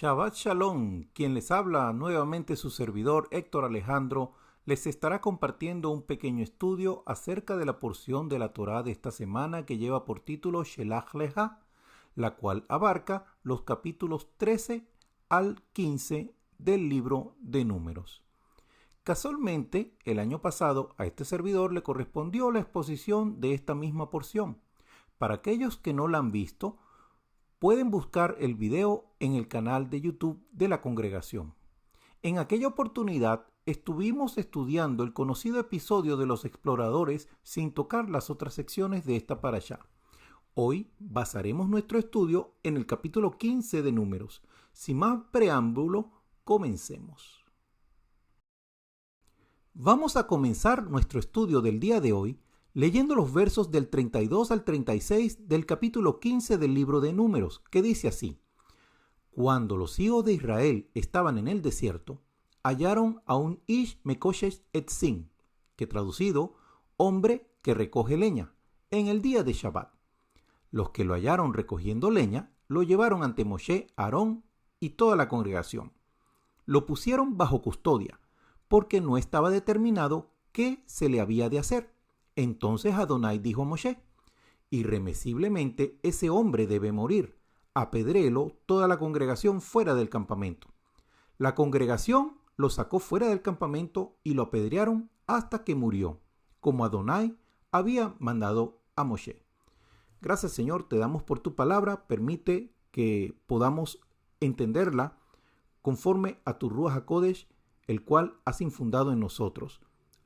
Shabbat Shalom, quien les habla nuevamente su servidor Héctor Alejandro, les estará compartiendo un pequeño estudio acerca de la porción de la Torá de esta semana que lleva por título Shelach Leja, la cual abarca los capítulos 13 al 15 del libro de Números. Casualmente, el año pasado a este servidor le correspondió la exposición de esta misma porción. Para aquellos que no la han visto, pueden buscar el video en el canal de YouTube de la congregación. En aquella oportunidad estuvimos estudiando el conocido episodio de los exploradores sin tocar las otras secciones de esta parashá. Hoy basaremos nuestro estudio en el capítulo 15 de Números. Sin más preámbulo, comencemos. Vamos a comenzar nuestro estudio del día de hoy leyendo los versos del 32 al 36 del capítulo 15 del libro de Números, que dice así: Cuando los hijos de Israel estaban en el desierto, hallaron a un Ish Mekoshesh Etzim, que traducido, hombre que recoge leña, en el día de Shabbat. Los que lo hallaron recogiendo leña, lo llevaron ante Moshe, Aarón y toda la congregación. Lo pusieron bajo custodia, porque no estaba determinado qué se le había de hacer. Entonces Adonai dijo a Moshe: irremisiblemente ese hombre debe morir. Apedréelo toda la congregación fuera del campamento. La congregación lo sacó fuera del campamento y lo apedrearon hasta que murió, como Adonai había mandado a Moshe. Gracias, Señor, te damos por tu palabra. Permite que podamos entenderla conforme a tu Ruach HaKodesh, el cual has infundado en nosotros.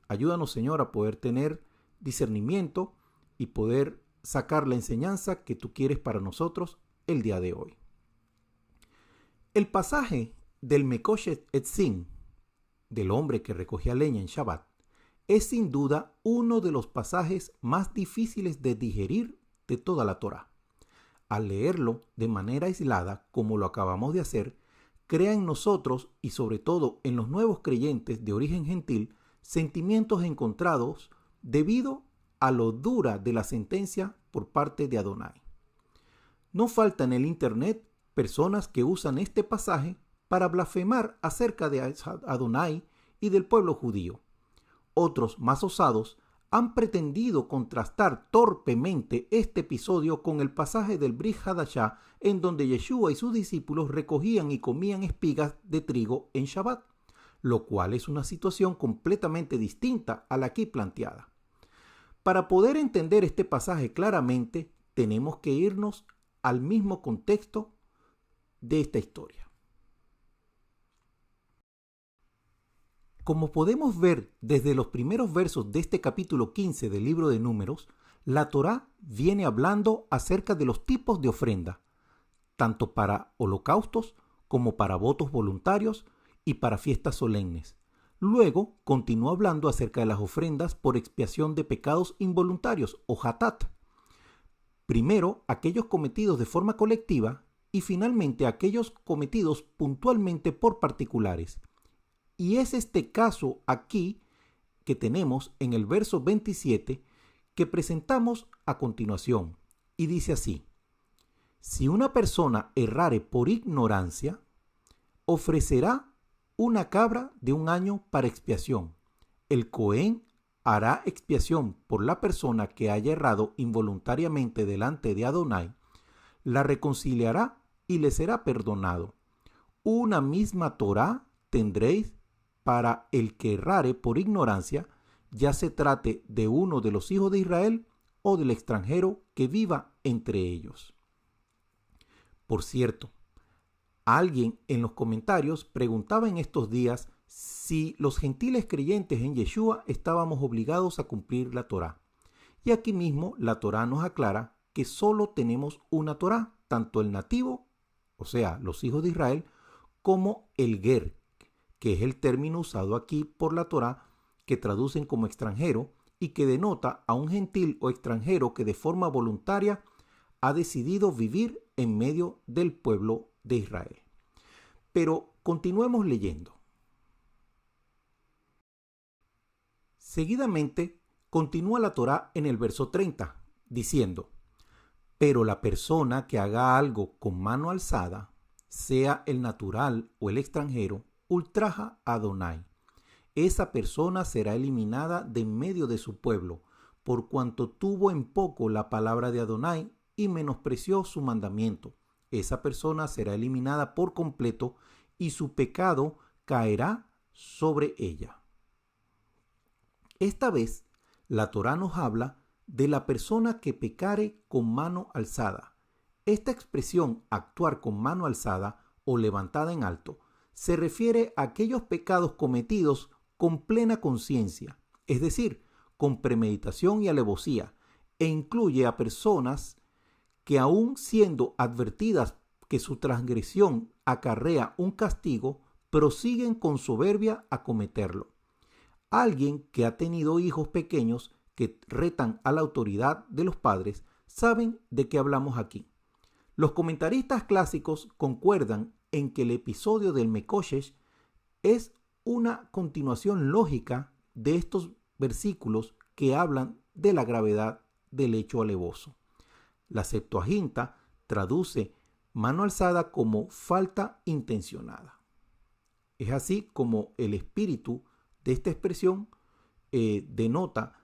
Ayúdanos, Señor, a poder tener discernimiento y poder sacar la enseñanza que tú quieres para nosotros el día de hoy. El pasaje del Mekoshesh Etzim, del hombre que recogía leña en Shabbat, es sin duda uno de los pasajes más difíciles de digerir de toda la Torá. Al leerlo de manera aislada, como lo acabamos de hacer, crea en nosotros y sobre todo en los nuevos creyentes de origen gentil sentimientos encontrados debido a lo dura de la sentencia por parte de Adonai. No falta en el internet personas que usan este pasaje para blasfemar acerca de Adonai y del pueblo judío. Otros, más osados, han pretendido contrastar torpemente este episodio con el pasaje del Brit Hadashah, en donde Yeshua y sus discípulos recogían y comían espigas de trigo en Shabbat, lo cual es una situación completamente distinta a la aquí planteada. Para poder entender este pasaje claramente, tenemos que irnos al mismo contexto de esta historia. Como podemos ver desde los primeros versos de este capítulo 15 del libro de Números, la Torá viene hablando acerca de los tipos de ofrenda, tanto para holocaustos como para votos voluntarios y para fiestas solemnes. Luego continúa hablando acerca de las ofrendas por expiación de pecados involuntarios o hatat. Primero aquellos cometidos de forma colectiva y finalmente aquellos cometidos puntualmente por particulares. Y es este caso aquí que tenemos en el verso 27 que presentamos a continuación. Y dice así: si una persona errare por ignorancia, ofrecerá una cabra de un año para expiación. El Cohen hará expiación por la persona que haya errado involuntariamente delante de Adonai, la reconciliará y le será perdonado. Una misma Torá tendréis para el que errare por ignorancia, ya se trate de uno de los hijos de Israel o del extranjero que viva entre ellos. Por cierto, alguien en los comentarios preguntaba en estos días si los gentiles creyentes en Yeshua estábamos obligados a cumplir la Torá. Y aquí mismo la Torá nos aclara que solo tenemos una Torá, tanto el nativo, o sea, los hijos de Israel, como el ger, que es el término usado aquí por la Torá, que traducen como extranjero y que denota a un gentil o extranjero que de forma voluntaria ha decidido vivir en medio del pueblo de Israel. Pero continuemos leyendo. Seguidamente continúa la Torá en el verso 30, diciendo: pero la persona que haga algo con mano alzada, sea el natural o el extranjero, ultraja a Adonai. Esa persona será eliminada de en medio de su pueblo, por cuanto tuvo en poco la palabra de Adonai y menospreció su mandamiento. Esa persona será eliminada por completo y su pecado caerá sobre ella. Esta vez, la Torá nos habla de la persona que pecare con mano alzada. Esta expresión, actuar con mano alzada o levantada en alto, se refiere a aquellos pecados cometidos con plena conciencia, es decir, con premeditación y alevosía, e incluye a personas que aun siendo advertidas que su transgresión acarrea un castigo, prosiguen con soberbia a cometerlo. Alguien que ha tenido hijos pequeños que retan a la autoridad de los padres saben de qué hablamos aquí. Los comentaristas clásicos concuerdan en que el episodio del Mekoshesh es una continuación lógica de estos versículos que hablan de la gravedad del hecho alevoso. La Septuaginta traduce mano alzada como falta intencionada. Es así como el espíritu de esta expresión denota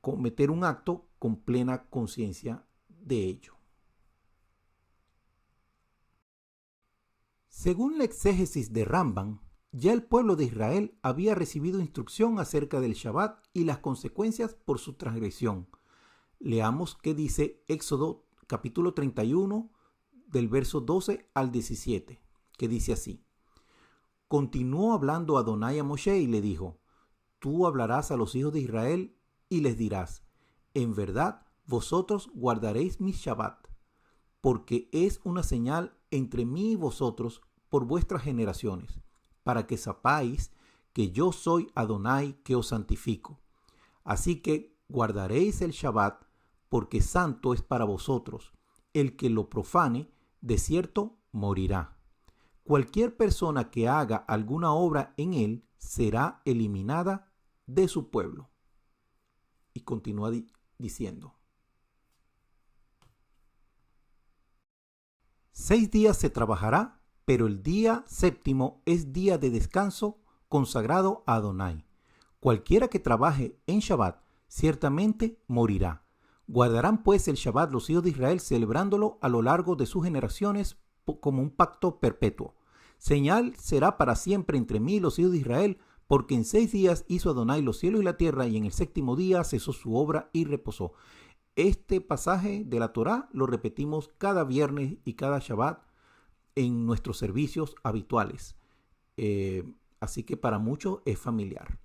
cometer un acto con plena conciencia de ello. Según la exégesis de Rambam, ya el pueblo de Israel había recibido instrucción acerca del Shabbat y las consecuencias por su transgresión. Leamos qué dice Éxodo capítulo 31 del verso 12 al 17, que dice así. Continuó hablando Adonai a Moshe y le dijo, tú hablarás a los hijos de Israel y les dirás, en verdad vosotros guardaréis mi Shabbat, porque es una señal entre mí y vosotros por vuestras generaciones, para que sepáis que yo soy Adonai que os santifico. Así que guardaréis el Shabbat, porque santo es para vosotros. El que lo profane, de cierto, morirá. Cualquier persona que haga alguna obra en él será eliminada de su pueblo. Y continúa diciendo. 6 días se trabajará, pero el día séptimo es día de descanso consagrado a Adonai. Cualquiera que trabaje en Shabbat ciertamente morirá. Guardarán pues el Shabbat los hijos de Israel celebrándolo a lo largo de sus generaciones como un pacto perpetuo. Señal será para siempre entre mí y los hijos de Israel, porque en 6 días hizo Adonai los cielos y la tierra, y en el séptimo día cesó su obra y reposó. Este pasaje de la Torá lo repetimos cada viernes y cada Shabbat en nuestros servicios habituales. Así que para muchos es familiar.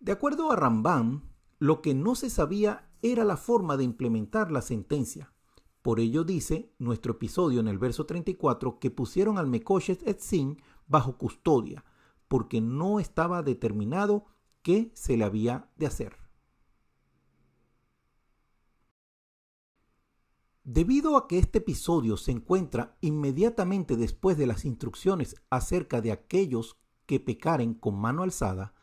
De acuerdo a Rambam, lo que no se sabía era la forma de implementar la sentencia. Por ello dice nuestro episodio en el verso 34 que pusieron al Mekoshesh Etzim bajo custodia, porque no estaba determinado qué se le había de hacer. Debido a que este episodio se encuentra inmediatamente después de las instrucciones acerca de aquellos que pecaren con mano alzada,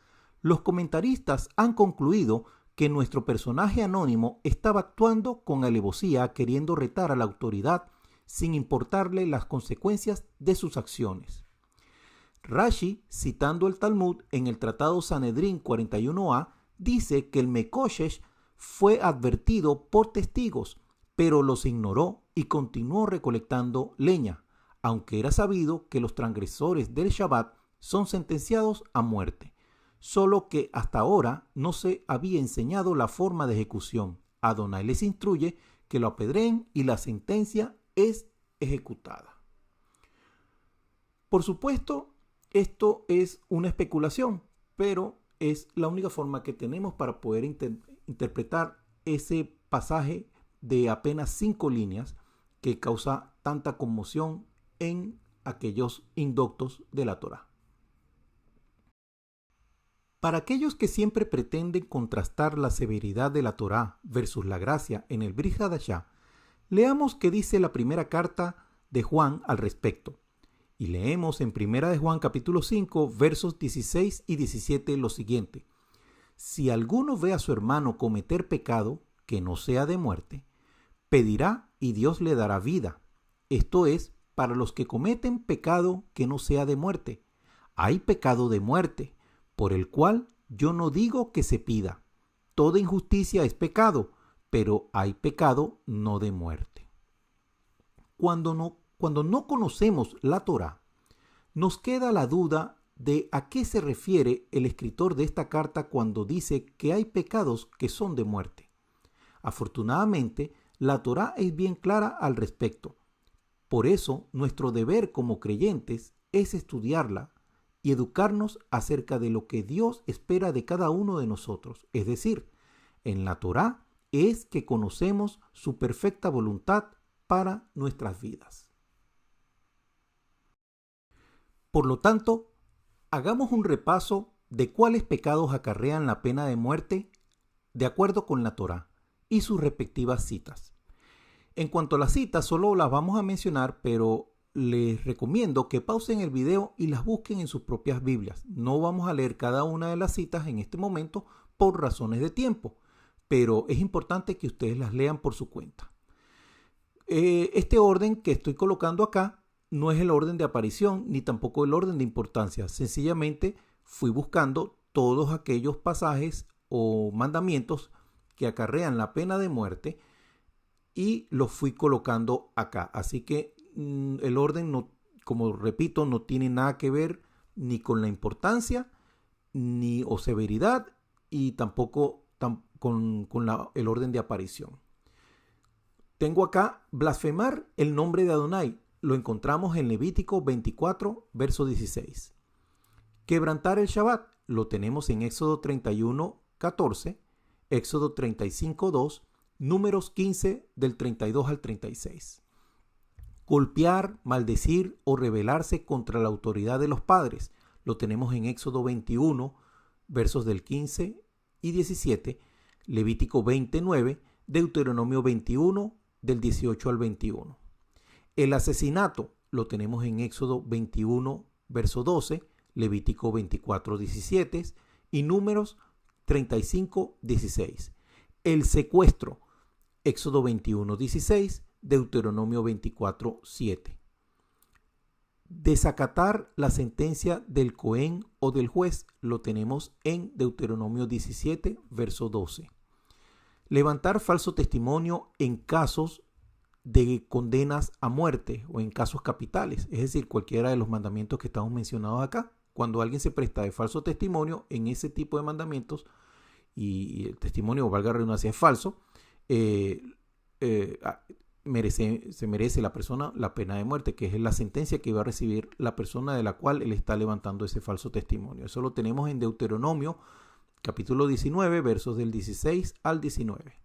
los comentaristas han concluido que nuestro personaje anónimo estaba actuando con alevosía, queriendo retar a la autoridad sin importarle las consecuencias de sus acciones. Rashi, citando el Talmud en el Tratado Sanedrín 41a, dice que el Mekoshesh fue advertido por testigos, pero los ignoró y continuó recolectando leña, aunque era sabido que los transgresores del Shabbat son sentenciados a muerte. Solo que hasta ahora no se había enseñado la forma de ejecución. Adonai les instruye que lo apedreen y la sentencia es ejecutada. Por supuesto, esto es una especulación, pero es la única forma que tenemos para poder interpretar ese pasaje de apenas 5 líneas que causa tanta conmoción en aquellos indoctos de la Torá. Para aquellos que siempre pretenden contrastar la severidad de la Torá versus la gracia en el Brit Hadashah, leamos qué dice la primera carta de Juan al respecto. Y leemos en Primera de Juan capítulo 5 versos 16 y 17 lo siguiente. Si alguno ve a su hermano cometer pecado que no sea de muerte, pedirá y Dios le dará vida. Esto es, para los que cometen pecado que no sea de muerte. Hay pecado de muerte, por el cual yo no digo que se pida. Toda injusticia es pecado, pero hay pecado no de muerte. Cuando no conocemos la Torá, nos queda la duda de a qué se refiere el escritor de esta carta cuando dice que hay pecados que son de muerte. Afortunadamente, la Torá es bien clara al respecto. Por eso, nuestro deber como creyentes es estudiarla y educarnos acerca de lo que Dios espera de cada uno de nosotros. Es decir, en la Torá es que conocemos su perfecta voluntad para nuestras vidas. Por lo tanto, hagamos un repaso de cuáles pecados acarrean la pena de muerte de acuerdo con la Torá y sus respectivas citas. En cuanto a las citas, solo las vamos a mencionar, pero les recomiendo que pausen el video y las busquen en sus propias Biblias. No vamos a leer cada una de las citas en este momento por razones de tiempo, pero es importante que ustedes las lean por su cuenta. Este orden que estoy colocando acá no es el orden de aparición ni tampoco el orden de importancia. Sencillamente fui buscando todos aquellos pasajes o mandamientos que acarrean la pena de muerte y los fui colocando acá. Así que el orden, no, como repito, no tiene nada que ver ni con la importancia ni o severidad y tampoco con el orden de aparición. Tengo acá blasfemar el nombre de Adonai. Lo encontramos en Levítico 24, verso 16. Quebrantar el Shabbat. Lo tenemos en Éxodo 31, 14, Éxodo 35, 2, Números 15 del 32 al 36. Golpear, maldecir o rebelarse contra la autoridad de los padres. Lo tenemos en Éxodo 21, versos del 15 y 17, Levítico 29, Deuteronomio 21, del 18 al 21. El asesinato lo tenemos en Éxodo 21, verso 12, Levítico 24, 17 y Números 35, 16. El secuestro, Éxodo 21, 16, Deuteronomio 24, 7. Desacatar la sentencia del Cohen o del juez lo tenemos en Deuteronomio 17, verso 12. Levantar falso testimonio en casos de condenas a muerte o en casos capitales, es decir, cualquiera de los mandamientos que estamos mencionados acá. Cuando alguien se presta de falso testimonio en ese tipo de mandamientos y el testimonio, valga la redundancia, es falso, se merece la persona la pena de muerte, que es la sentencia que va a recibir la persona de la cual él está levantando ese falso testimonio. Eso lo tenemos en Deuteronomio capítulo 19, versos del 16 al 19.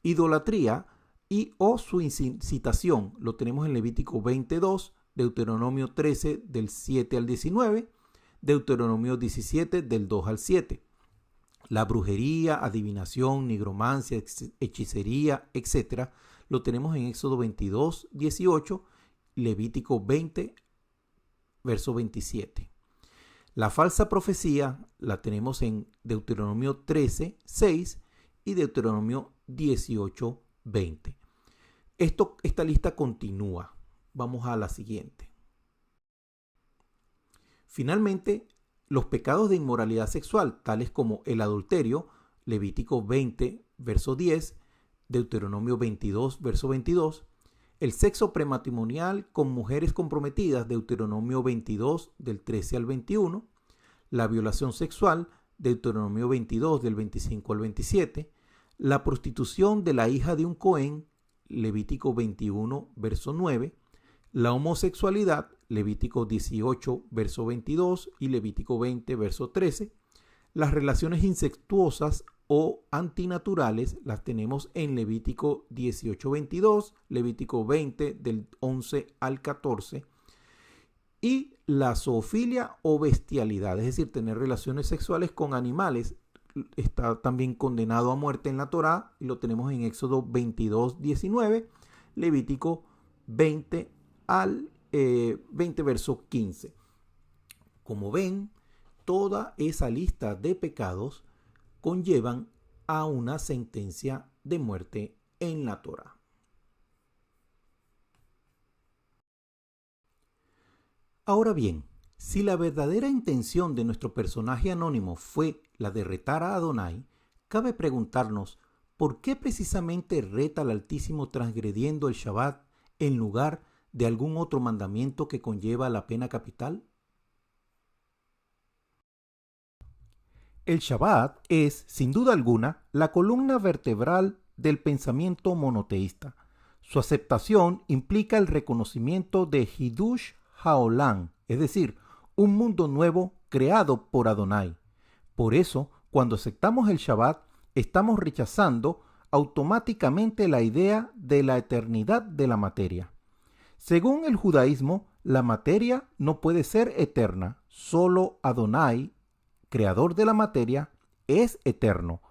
Idolatría y o su incitación lo tenemos en Levítico 22, Deuteronomio 13 del 7 al 19, Deuteronomio 17 del 2 al 7. La brujería, adivinación, nigromancia, hechicería, etc. lo tenemos en Éxodo 22, 18, Levítico 20, verso 27. La falsa profecía la tenemos en Deuteronomio 13, 6 y Deuteronomio 18, 20. Esta lista continúa. Vamos a la siguiente. Finalmente, los pecados de inmoralidad sexual, tales como el adulterio, Levítico 20, verso 10, Deuteronomio 22, verso 22, el sexo prematrimonial con mujeres comprometidas, Deuteronomio 22, del 13 al 21, la violación sexual, Deuteronomio 22, del 25 al 27, la prostitución de la hija de un Cohen, Levítico 21, verso 9, la homosexualidad, Levítico 18, verso 22 y Levítico 20, verso 13, las relaciones incestuosas o antinaturales las tenemos en Levítico 18, 22, Levítico 20 del 11 al 14 y la zoofilia o bestialidad, es decir, tener relaciones sexuales con animales, está también condenado a muerte en la Torá y lo tenemos en Éxodo 22, 19, Levítico 20 al 20 verso 15. Como ven, toda esa lista de pecados conllevan a una sentencia de muerte en la Torá. Ahora bien, si la verdadera intención de nuestro personaje anónimo fue la de retar a Adonai, cabe preguntarnos ¿por qué precisamente reta al Altísimo transgrediendo el Shabbat en lugar de algún otro mandamiento que conlleva la pena capital? El Shabbat es, sin duda alguna, la columna vertebral del pensamiento monoteísta. Su aceptación implica el reconocimiento de Hidush Haolam, es decir, un mundo nuevo creado por Adonai. Por eso, cuando aceptamos el Shabbat, estamos rechazando automáticamente la idea de la eternidad de la materia. Según el judaísmo, la materia no puede ser eterna, solo Adonai, creador de la materia, es eterno.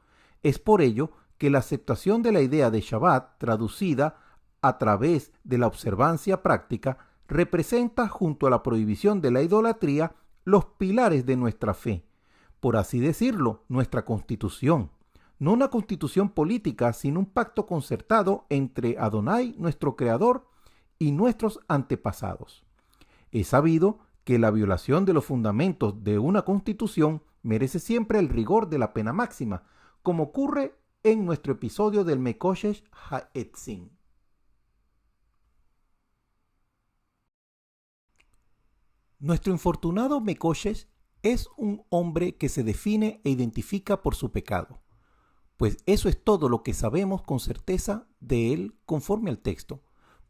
Es por ello que la aceptación de la idea de Shabbat, traducida a través de la observancia práctica, representa, junto a la prohibición de la idolatría, los pilares de nuestra fe. Por así decirlo, nuestra constitución. No una constitución política, sino un pacto concertado entre Adonai, nuestro creador, y nuestros antepasados. Es sabido que la violación de los fundamentos de una constitución merece siempre el rigor de la pena máxima, como ocurre en nuestro episodio del Mekoshesh Ha'etzim. Nuestro infortunado Mekoshesh es un hombre que se define e identifica por su pecado, pues eso es todo lo que sabemos con certeza de él conforme al texto.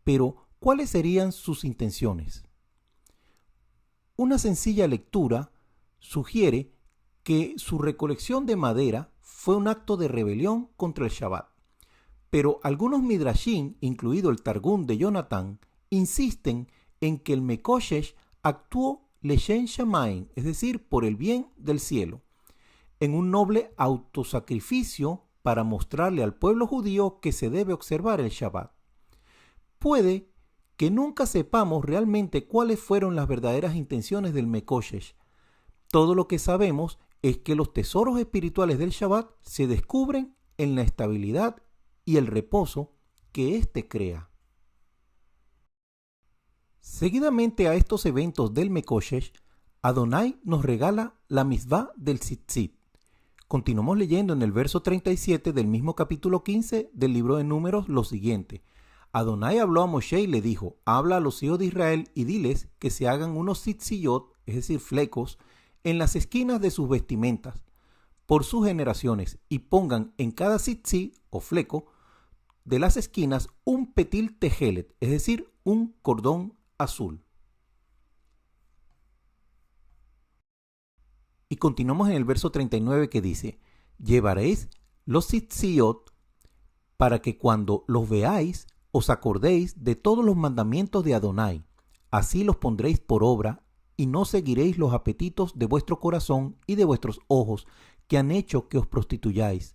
Pero, ¿cuáles serían sus intenciones? Una sencilla lectura sugiere que su recolección de madera fue un acto de rebelión contra el Shabbat. Pero algunos midrashim, incluido el Targum de Jonathan, insisten en que el Mekoshesh actuó leshem shamayim, es decir, por el bien del cielo, en un noble autosacrificio para mostrarle al pueblo judío que se debe observar el Shabbat. Puede que nunca sepamos realmente cuáles fueron las verdaderas intenciones del Mekoshesh. Todo lo que sabemos es que los tesoros espirituales del Shabbat se descubren en la estabilidad y el reposo que éste crea. Seguidamente a estos eventos del Mekoshesh, Adonai nos regala la misvá del tzitzit. Continuamos leyendo en el verso 37 del mismo capítulo 15 del libro de Números lo siguiente. Adonai habló a Moshe y le dijo, habla a los hijos de Israel y diles que se hagan unos tzitziyot, es decir, flecos, en las esquinas de sus vestimentas, por sus generaciones, y pongan en cada tzitzí o fleco de las esquinas un petil tejelet, es decir, un cordón azul. Y continuamos en el verso 39 que dice, llevaréis los tzitziyot para que cuando los veáis os acordéis de todos los mandamientos de Adonai, así los pondréis por obra y no seguiréis los apetitos de vuestro corazón y de vuestros ojos que han hecho que os prostituyáis.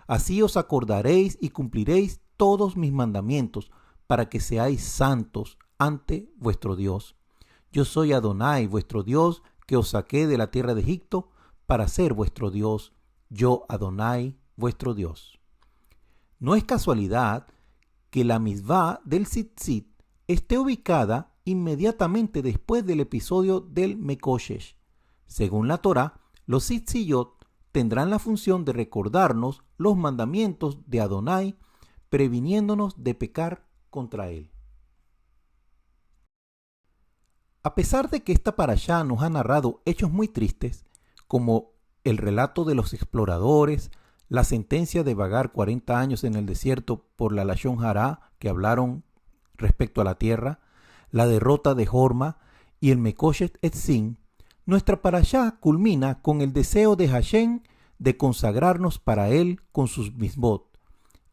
Así os acordaréis y cumpliréis todos mis mandamientos para que seáis santos ante vuestro Dios. Yo soy Adonai, vuestro Dios, que os saqué de la tierra de Egipto para ser vuestro Dios. Yo, Adonai, vuestro Dios. No es casualidad que la misvá del tzitzit esté ubicada inmediatamente después del episodio del Mekoshesh. Según la Torá, los tzitziyot tendrán la función de recordarnos los mandamientos de Adonai, previniéndonos de pecar contra él. A pesar de que esta parashá nos ha narrado hechos muy tristes, como el relato de los exploradores, la sentencia de vagar 40 años en el desierto por la Lashon Hará que hablaron respecto a la tierra, la derrota de Jorma y el Mekoshesh Etzim, nuestra parashá culmina con el deseo de Hashem de consagrarnos para él con sus misbot.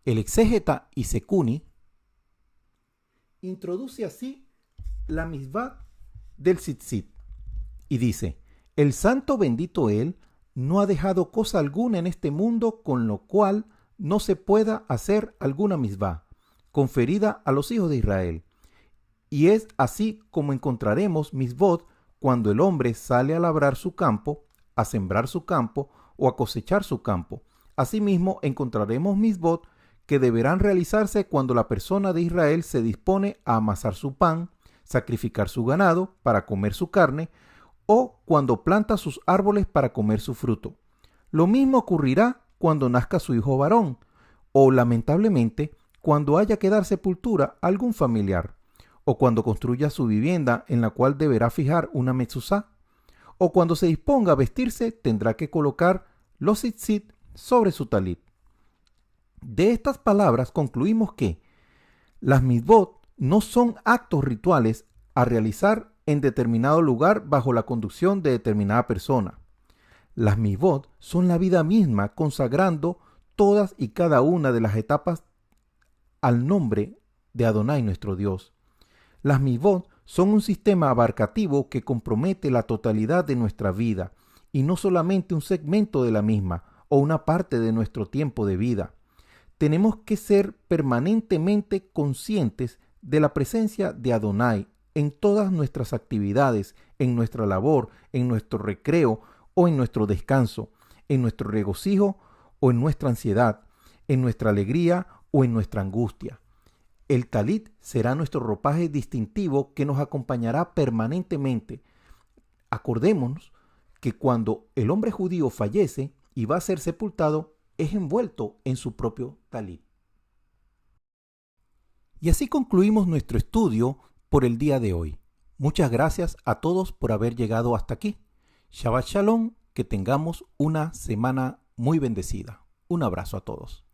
El exégeta Isekuni introduce así la misvá del tzitzit y dice, el santo bendito él no ha dejado cosa alguna en este mundo con lo cual no se pueda hacer alguna misvá conferida a los hijos de Israel. Y es así como encontraremos misbot cuando el hombre sale a labrar su campo, a sembrar su campo o a cosechar su campo. Asimismo encontraremos misbot que deberán realizarse cuando la persona de Israel se dispone a amasar su pan, sacrificar su ganado para comer su carne, o cuando planta sus árboles para comer su fruto. Lo mismo ocurrirá cuando nazca su hijo varón, o lamentablemente cuando haya que dar sepultura a algún familiar, o cuando construya su vivienda en la cual deberá fijar una mezuzá, o cuando se disponga a vestirse tendrá que colocar los tzitzit sobre su talit. De estas palabras concluimos que las mitzvot no son actos rituales a realizar en determinado lugar bajo la conducción de determinada persona. Las mitzvot son la vida misma, consagrando todas y cada una de las etapas al nombre de Adonai nuestro Dios. Las mitzvot son un sistema abarcativo que compromete la totalidad de nuestra vida y no solamente un segmento de la misma o una parte de nuestro tiempo de vida. Tenemos que ser permanentemente conscientes de la presencia de Adonai en todas nuestras actividades, en nuestra labor, en nuestro recreo o en nuestro descanso, en nuestro regocijo o en nuestra ansiedad, en nuestra alegría o en nuestra angustia. El talit será nuestro ropaje distintivo que nos acompañará permanentemente. Acordémonos que cuando el hombre judío fallece y va a ser sepultado, es envuelto en su propio talit. Y así concluimos nuestro estudio por el día de hoy. Muchas gracias a todos por haber llegado hasta aquí. Shabbat Shalom, que tengamos una semana muy bendecida. Un abrazo a todos.